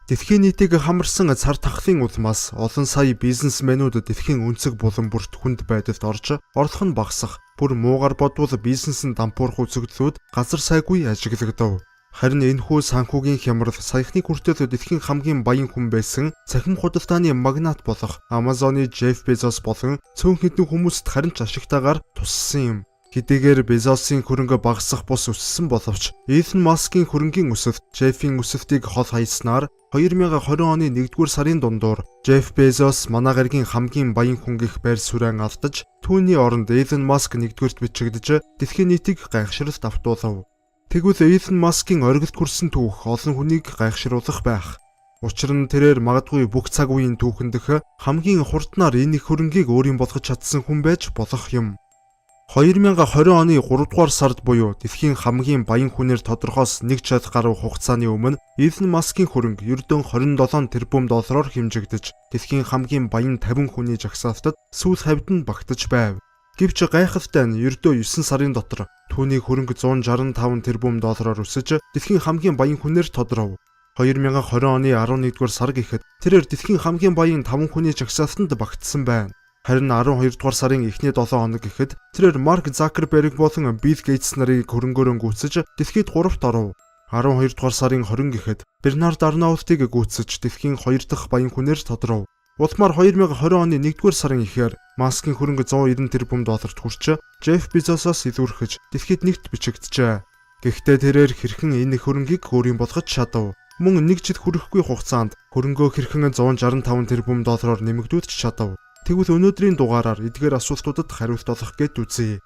Дэлхийн нийтийг хамарсан цар тахлын улмаас олон сая бизнесмэнүүд дэлхийн өнцөг булан бүрт хүнд байдалд орж орлого нь багасах, бүр муугар бодвол бизнес нь дампуурах үзэгдлүүд газар сайгүй ажиглагдав. Харин энэхүү санхүүгийн хямрал саяхны хүртэл дэлхийн хамгийн баян хүн байсан цахим худалдааны магнат болох Amazon-ы Jeff Bezos болон цөөн хэдэн хүмүүст харин ч ашигтайгаар туссан юм. Хэдийгээр Безосын хөрөнгө багасах бус өссөн боловч Elon Musk-ийн хөрөнгийн өсөлт Jeff-ийн өсөлтийг хол хаяснаар 2020 оны 1-р сарын дундуур Jeff Bezos манай гаригийн хамгийн баян хүн гэх байр суурийг алдаж түүний оронд Elon Musk 1-р бичигдэж дэлхийн нийтийг гайхширалд автуулав. Тэгвэл Elon Musk-ийн оргилд хүрсэн түүх олон хүнийг гайхшруулах байх. Учир нь тэрээр магадгүй бүх цаг үеийн түүхэндх хамгийн хурднаар энэ их хөрөнгийг өөрийн болгож чадсан хүн байж болох юм. 2020 оны 3-р сард буюу дэлхийн хамгийн баян хүнээр тодорхойлсон 1 жил гаруй хугацааны өмнө Elon Musk-ийн хөрөнгө ердөө 27 тэрбум доллараар хэмжигдэж дэлхийн хамгийн баян 50 хүний жагсаалтад сүүл хавьд нь багтаж байв. Гэвч гайхалтай нь ердөө 9 сарын дотор түүний хөрөнгө 165 тэрбум доллараар өсөж дэлхийн хамгийн баян хүнээр тодров. 2020 оны 11-р сар гэхэд тэрээр дэлхийн хамгийн баян 5 хүний жагсаалтанд багтсан байна. Харин 12-р сарын эхний 7 хоног гэхэд тэрээр Mark Zuckerberg болон Bill Gates нарыг хөрөнгөөрөө гүйцэж дэлхийд 3-т оров. 12-р сарын 20 гэхэд Bernard Arnault-ыг гүйцэж дэлхийн 2 дахь баян хүнээр тодров. Улмаар 2020 оны 1-р сарын эхээр Musk-ийн хөрөнгө 190 тэрбум долларт хүрч Jeff Bezos-оос илүүрхэж дэлхийд нэгт бичигджээ. Гэхдээ тэрээр хэрхэн энэ хөрөнгийг өөрийн болгож чадав? Мөн 1 жил хүрэхгүй хугацаанд хөрөнгөө хэрхэн 165 тэрбум доллараар нэмэгдүүлж чадав? Тэгвэл өнөөдрийн дугаараар эдгээр асуултуудад хариулт олох гээд үзье.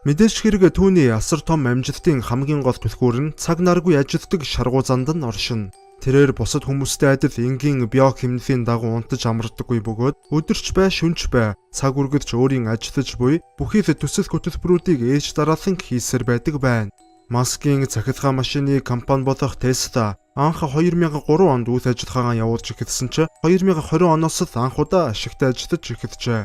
Мэдээж хэрэг түүний асар том амжилтын хамгийн гол түлхүүр нь цаг наргүй ажилтдаг шаргуу занд нь оршино. Тэрээр бусад хүмүүстэй адил энгийн биохимикийн дагуу унтаж амардаггүй бөгөөд өдөрч бай шөнөч бай цаг үргэлж өөрийн ажиллаж буй бүхий л төсөл хөтөлбөрүүдийг ээж дараалан хийсээр байдаг байна. Musk-ийн цахилгаан машины компани болох Tesla анх 2003 онд үйл ажиллагаагаа явуулж эхэлсэн ч 2020 оноос л анх удаа ашигтай ажиллаж эхэлжээ.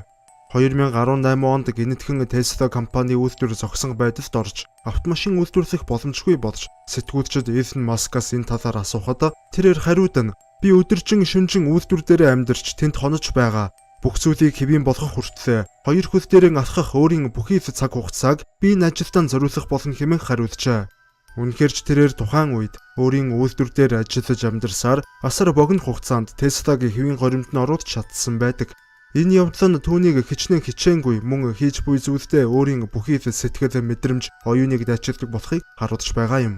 2018 онд гинэтхэн Tesla компани үйлдвэр зогсон байдалд орж автомашин үйлдвэрлэх боломжгүй болж сэтгүүлчид Elon Musk-аас энэ талаар асуухад тэрээр хариуд нь би өдөржин шөнөжин үйлдвэр дээр амьдарч тэнд хонож байгаа. Бүх зүйлийг хэвийн болгох хүртлээр 2 хөл дээрээ алхах өөрийн бүхий л цаг хугацааг би энэ ажилдаа зориулах болно хэмээн хариулжээ. Үнэхээр ч тэрээр тухайн үед өөрийн үйлдвэр дээр ажиллаж амьдарсаар асар богино хугацаанд Tesla-гийн хэвийн горимд нь оруулж чадсан байдаг. Энэ явдал нь түүнийг хичээнгүй мөн хийж буй зүйлдээ өөрийн бүхий л сэтгэл мэдрэмж оюуныг дайчилдаг болохыг харуулж байгаа юм.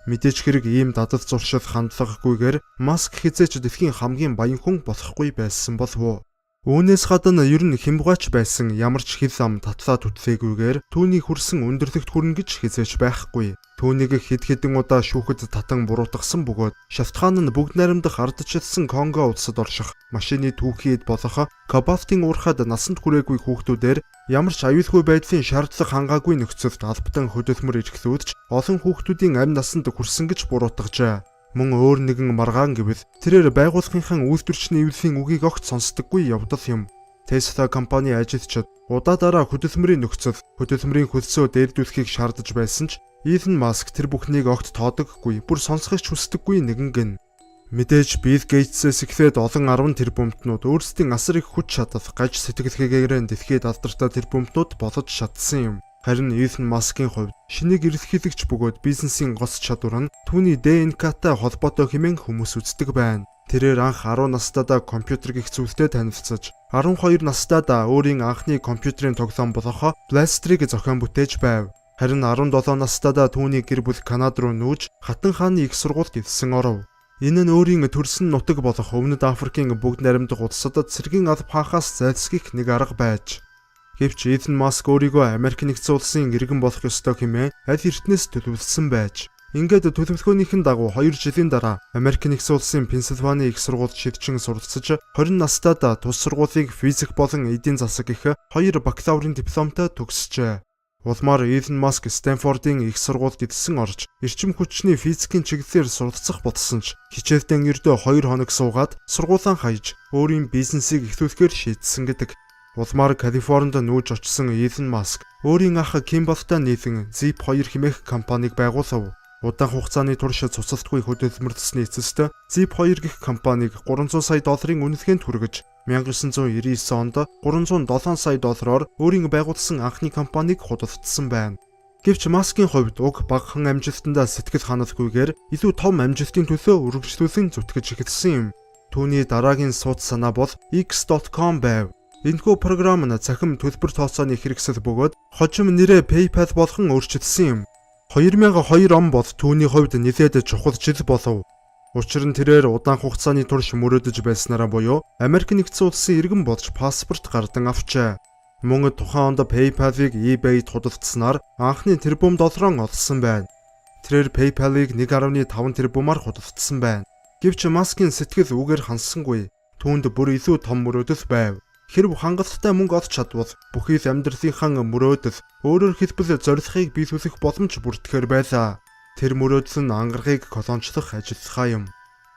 Мэдээж хэрэг ийм дадал зуршил хандлаггүйгээр Musk хизээч дэлхийн хамгийн баян хүн болохгүй байсан болов. Үүнээс гадна ер нь хямгаач байсан ямар ч хил ам татлаа түтлээгүйгээр түүний хүрсэн өндөрлөгт хүрнэ гэж хизээч байхгүй. Түүнийг хэд хэдэн удаа шүүхэд татан буруутгасан бөгөөд шалтгаан нь бүгд найрамдах ардчилсан Конго улсад орших машины түүхийд болох кобальтын уурхад насанд хүрээгүй хүүхдүүдээр ямар ч аюулгүй байдлын шаардлага хангаагүй нөхцөлд албатан хөдөлмөр эрхлүүлж олон хүүхдүүдийн амь насанд хүрсэн гэж буруутгажээ. Мөн өөр нэгэн маргаан гэвэл тэрээр байгууллагынхан үйлдвэрчний эвлэлийн үгийг огт сонсдоггүй явдал юм. Tesla компани ажилчид удаа дараа хөдөлмөрийн нөхцөл, хөдөлмөрийн хөлсөө дээрдүүлэхийг шаардаж байсан ч Elon Musk тэр бүхнийг огт тоодоггүй, бүр сонсохыг ч хүсдэггүй нэгэн гин. Мэдээж Bill Gates-с эхлээд олон 10 тэрбумтнууд өөрсдийн асар их хүч чадал, гаж сэтгэлгээгээр дэлхийд алдартай тэрбумтнууд болж чадсан юм. Харин Elon Musk-ийн хувьд шинийг эрэлхийлэгч бөгөөд бизнесийн гол чадвар нь түүний ДНК-тай холбоотой хэмээн хүмүүс үздэг байна. Тэрээр анх 10 настайдаа компьютер гэх зүйлтэй танилцсаж 12 настайдаа өөрийн анхны компьютерийн тоглоом болох Blaster-ыг зохион бүтээж байв. Харин 17 настайдаа түүний гэр бүл Канада руу нүүж Хатан хааны их сургуульд элсэн оров. Энэ нь өөрийн төрсөн нутаг болох Өмнөд Африкийн бүгд найрамдах улсад цэргийн алба хаахаас зайлсхийх нэг арга байж. Гэвч Elon Musk өөрийгөө Америк нэгдсэн улсын иргэн болох ёстой хэмээн аль эртнээс төлөвлөсөн байж. Ингээд төлөвлөгөөнийхэн дагуу 2 жилийн дараа Америк нэгдсэн улсын Пенсильвани их сургуульд шилжин суралцж 20 настайдаа тус сургуулийг физик болон эдийн засаг гэх 2 бакалаврын дипломтой төгсжээ. Улмаар Elon Musk Стэнфордын их сургуульд эдсэн орж эрчим хүчний физикийн чиглэлээр суралцах болсон ч хичээлдээ ердөө 2 хоног суугаад сургуулаа хаяж өөрийн бизнесийг эхлүүлэхээр шийдсэн гэдэг. Улмаар Калифорнид нүүж очсон Elon Musk өөрийн ах Kimball-тай нийлэн Zip 2 хэмээх компанийг байгуулав. Удаан хугацааны турш цуцалтгүй хөдөлмөрлөсний эцэст Zip 2 гэх компанийг $300 сая үнэлгээнд хүргэж 1999 онд $307 сая өөрийн байгуулсан анхны компанийг худалдсан байна. Гэвч Маскын хувьд уг багахан амжилтандаа сэтгэл ханахгүйгээр илүү том амжилтын төлөө үргэлжлүүлэн зүтгэж эхэлсэн юм. Түүний дараагийн сууд санаа бол X.com байв. Энэхүү програм нь цахим төлбөр тооцооны хэрэгсэл бөгөөд хожим нэрээ PayPal болгон өөрчилсөн юм. 2002 он бол түүний хувьд нэлээд чухал жил болов. Учир нь тэрээр удаан хугацааны турш мөрөөдөж байснараа буюу Америк нэгдсэн улсын иргэн болж паспорт гардан авчээ. Мөн тухайн онд PayPal-ыг eBay-д худалдсанаар анхны тэрбум долларыг олсон байна. Тэрээр PayPal-ыг 1.5 тэрбумаар худалдсан байна. Гэвч Маскын сэтгэл үгээр хансангүй. Түүнд бүр илүү том мөрөөдөл байв. Хэрв хангалттай мөнгө олж чадвал бүхий л амьдралынхаа мөрөөдөл, өөрөөр хэлбэл зорилгыг биелүүлэх боломж бүрдэхээр байлаа. Тэр мөрөөдөл нь ангаргийг колончлох ажиллагаа юм.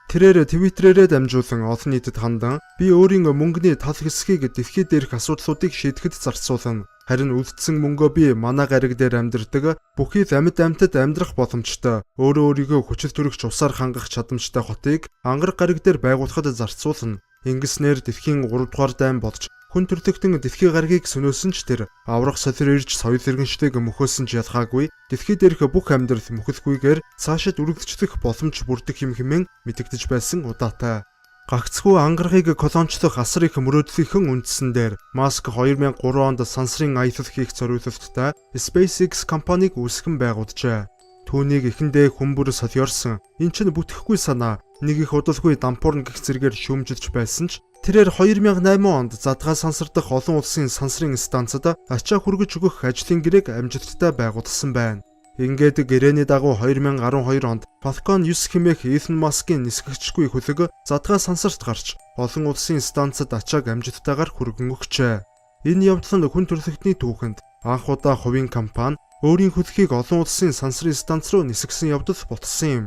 Тэрээр Twitter-ээр дамжуулан олон нийтэд хандан би өөрийн мөнгөний тал хэсгийг дэлхийд дээрх асуудлуудыг шийдэхэд зарцуулна. Харин үлдсэн мөнгөө би манай гариг дээр амьдардаг бүхий л амьд амьтад амьдрах боломжтой, өөрийгөө хүчил төрөгч усаар хангах чадамжтай хотыг ангараг гариг дээр байгуулахад зарцуулна. Ингэснээр дэлхийн 3 дугаар дайн болж хүн төрлөختөн дэлхийн гаригийг сөнөөсөн ч тэр аврах солир ирж соёл иргэншлиг мөхөөсөн ч ялгаагүй дэлхий дээрх бүх амьдрал мөхөлгүйгээр цаашид үргэлжлэх боломж бүрдэх юм хэмээн мэдэгдэж байсан удаатай. Гагцхүү ангаргийг колончлох асар их мөрөөдлийнхэн үндсэн дээр Маск 2003 онд сансрын аялал хийх зориулалттай SpaceX компанийг үүсгэн байгуулжээ. Түүнийг эхэндээ хүмүүр солиорсон. Энд чинь бүтэхгүй санаа, нэг их удалгүй дампуурн гэх зэргээр шүүмжилж байсан ч тэрээр 2008 онд задгаа сансардах олон улсын сансрын станцад ачаа хүргэж өгөх ажлын гэрээг амжилттай байгуулсан байна. Ингээд гэрээний дагуу 2012 онд Falcon 9 хэмээх Elon Musk-ийн нисгэгчгүй хөлөг задгаа сансарт гарч олон улсын станцад ачааг амжилттайгаар хүргэн өгчээ. Энэ явдал нь хүн төрөлхтний түүхэнд анх удаа хувийн компани өөрийн хөлхийг олон улсын сансрын станц руу нисгсэн явдал болсон юм.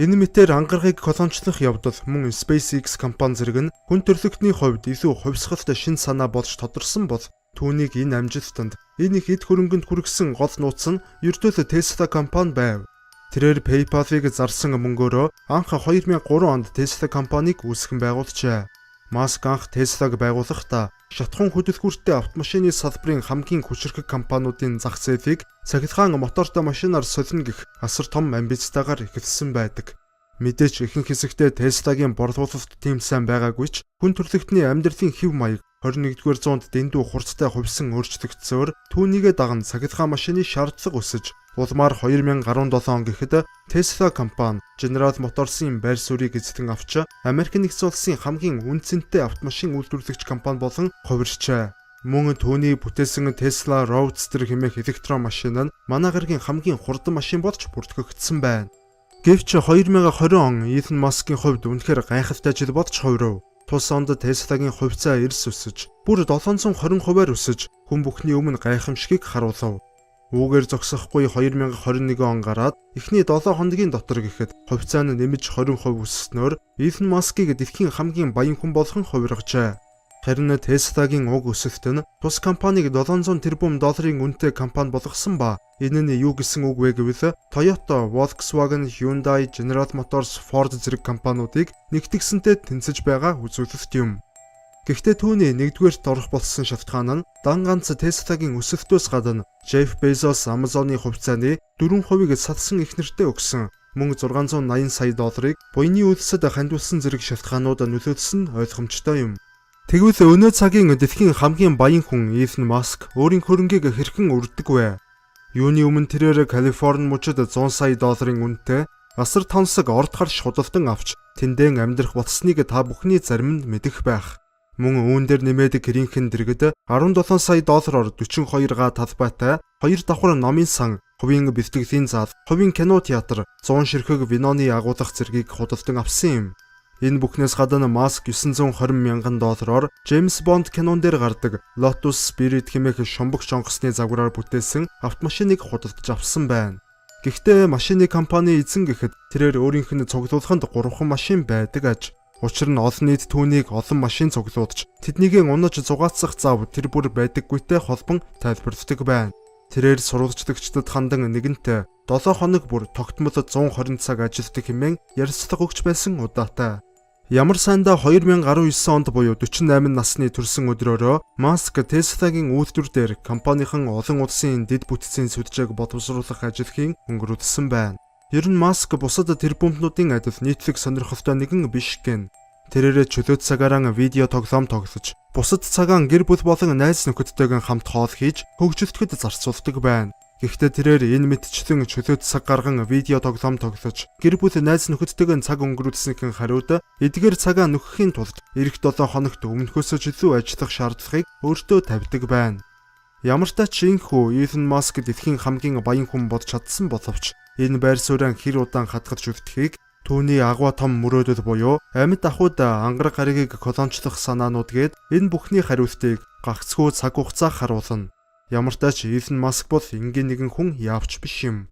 Энэ мэтээр ангаргийг колончлох явдал мөн SpaceX компани зэрэг нь хүн төрөлхтний хувьд илүү хувьсгалт шин санаа болж тодорсон бол түүнийг энэ амжилтанд энэ их эд хөрөнгөнд хүргэсэн гол нууц нь ердөө Tesla компани байв. Тэрээр PayPal-ыг зарсан мөнгөөрөө анх 2003 онд Tesla компанийг үүсгэн байгуулжээ. Маск анх Tesla-г байгуулахдаа шатхан хөдөлгүүртэй автомашины салбарын хамгийн хүчирхэг компаниудын зах зээлийг цахилгаан мотортой машинаар солино гэх асар том амбицтайгаар эхэлсэн байдаг. Мэдээж ихэнх хэсэгтээ Tesla-гийн борлуулалт тийм сайн байгаагүй ч хүн төрөлхтний амьдралын хэв маяг 21-р зуунд дэндүү хурцтай хувьсан өөрчлөгдсөөр түүнийгээ даган цахилгаан машины шаардлага өсөж улмаар 2017 он гэхэд Tesla компани General Motors-ийн байр суурийг эзлэн авч Америк нэгдсэн улсын хамгийн үнцэнтэй автомашин үйлдвэрлэгч компани болон хувирчээ. Мөн түүний бүтээсэн Tesla Roadster хэмээх электрон машин нь манай гарагийн хамгийн хурдан машин болж бүртгэгдсэн байна. Гэвч 2020 он Elon Musk-ийн хувьд үнэхээр гайхалтай жил болж хувирав. Тус онд Tesla-гийн хувьцаа эрс өсөж, бүр 720%-аар өсөж, хүн бүхний өмнө гайхамшигыг харуулв. Үүгээр зогсохгүй 2021 он гараад эхний 7 хоногийн дотор гэхэд хувьцаа нь нэмж 20% өсснөөр Elon Musk-ыг дэлхийн хамгийн баян хүн болгон хувиргажээ. Харин Tesla-гийн уг өсөлт нь тус компанийг $700 тэрбум үнэтэй компани болгосон ба энэ нь юу гэсэн үг вэ гэвэл Toyota, Volkswagen, Hyundai, General Motors, Ford зэрэг компаниудыг нэгтгэсэнтэй тэнцэж байгаа үзүүлэлт юм. Гэхдээ түүний нэгдүгээрт орох болсон шалтгаан нь дан ганц Tesla-гийн өсөлтөөс гадна Jeff Bezos Amazon-ы хувьцааны 4%-ийг салсан их нэртэй өгсөн мөн $680 сая буйны үйлсэд хандуулсан зэрэг шалтгаанууд нөлөөлсөн нь ойлгомжтой юм. Тэгвэл өнөө цагийн дэлхийн хамгийн баян хүн Elon Musk өөрийн хөрөнгийг хэрхэн өрдөг вэ? Юуны өмнө тэрээр Калифорни мужид $100 сая үнэтэй асар тонсог орд харш худалдан авч тэндэн амьдрах болсныг та бүхний зарим нь мэдэх байх. Мөн үүн дээр нэмээд гэрийнхэн дэргэд $17 сая 42 га талбайтай 2 давхар номын сан, хувийн бэлтгэлийн зал, хувийн кино театр, 100 ширхэг виноны агуулгах зэргийг худалдан авсан юм. Энэ бүхнээс гадна Маск $920 мянган James Bond кинон дээр гардаг Lotus Spirit хэмээх шомбогч онгоцны загвараар бүтээсэн автомашиныг худалдаж авсан байна. Гэхдээ машины компани эзэн гэхэд тэрээр өөрийнх нь цуглуулаханд 3 машин байдаг аж. Учир нь олон нийт түүнийг олон машин цуглуулж тэднийг унаж зугаацах зав тэр бүр байдаггүйтэй холбон тайлбарладаг байна. Тэрээр сурвалжлагчдад хандан нэгэнтээ 7 хоног бүр тогтмол 120 цаг ажилтдаг хэмээн ярьцлага өгч байсан удаатай. Ямар сайндаа 2019 онд буюу 48 насны төрсөн өдрөөрөө Маск Tesla-гийн үйлдвэр дээр компанийн олон улсын дэд бүтцийн сүлжээг боловсруулах ажилхийн өнгөрүүлсэн байна. Ер нь Маск бусад тэр бомбнуудын адил нийтлэг сонирхолтой нэгэн биш гэн. Тэрээр чөлөөт цагаараа видео тоглоом тоглож, бусад цагаан гэр бүл болон найз нөхөдтэйгээ хамт хоол хийж хөгжилтөд зарцуулдаг байна. Гэхдээ тэрээр энэ мэтчлэн чөлөөт цаг гарган видео тоглоом тоглож, гэр бүл найз нөхөдтэйгээ цаг өнгөрүүлснийхэн хариуд эдгээр цагаа нөхөхийн тулд эх 7 хоногт өмнөхөөс илүү ажиллах шаардлагыг өөртөө тавьдаг байна. Ямар ч тач инхүү Илон Маск дэлхийн хамгийн баян хүн болж чадсан боловч энэ байр суурийн хэр удаан хатгаж үлдэхийг түүний агуу том мөрөөдөл буюу амьд ахуйд ангараг гаригийг колончлох санаанууд гээд энэ бүхний хариултыг гагцхүү цаг хугацаа харуулна. Ямар ч тач Илон Маск бол энгийн нэгэн хүн яавч биш юм.